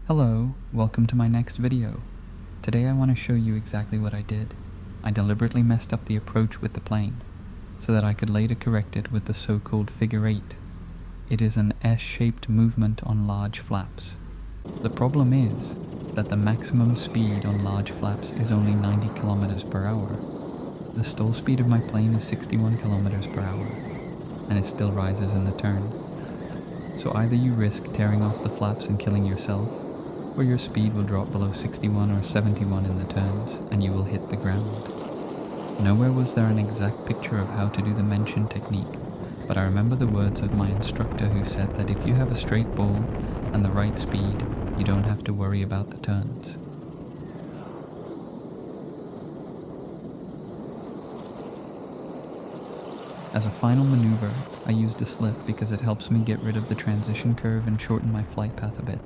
Hello, welcome to my next video. Today I want to show you exactly what I did. I deliberately messed up the approach with the plane, so that I could later correct it with the so-called figure 8. It is an S-shaped movement on large flaps. The problem is that the maximum speed on large flaps is only 90 kilometers per hour. The stall speed of my plane is 61 kilometers per hour, and it still rises in the turn. So either you risk tearing off the flaps and killing yourself, or your speed will drop below 61 or 71 in the turns, and you will hit the ground. Nowhere was there an exact picture of how to do the mentioned technique, but I remember the words of my instructor who said that if you have a straight ball and the right speed, you don't have to worry about the turns. As a final maneuver, I used a slip because it helps me get rid of the transition curve and shorten my flight path a bit.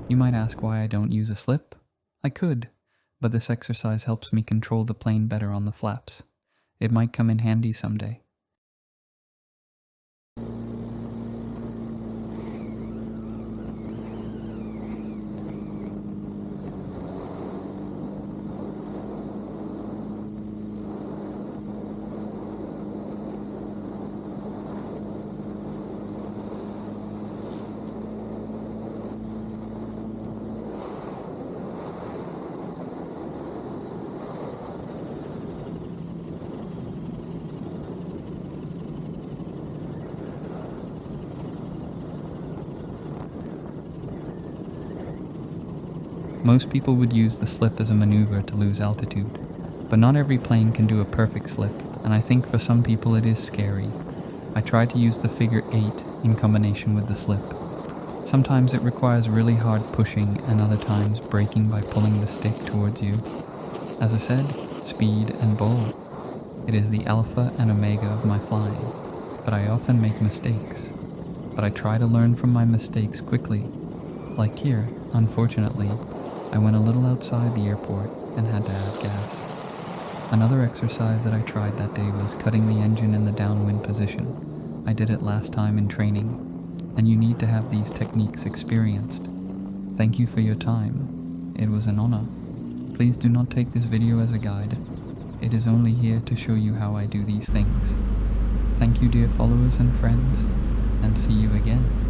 You might ask why I don't use a slip? I could, but this exercise helps me control the plane better on the flaps. It might come in handy someday. Most people would use the slip as a maneuver to lose altitude, but not every plane can do a perfect slip, and I think for some people it is scary. I tried to use the figure 8 in combination with the slip. Sometimes it requires really hard pushing and other times braking by pulling the stick towards you. As I said, speed and ball. It is the alpha and omega of my flying, but I often make mistakes. But I try to learn from my mistakes quickly. Like here, unfortunately, I went a little outside the airport and had to add gas. Another exercise that I tried that day was cutting the engine in the downwind position. I did it last time in training, and you need to have these techniques experienced. Thank you for your time. It was an honor. Please do not take this video as a guide. It is only here to show you how I do these things. Thank you, dear followers and friends, and see you again.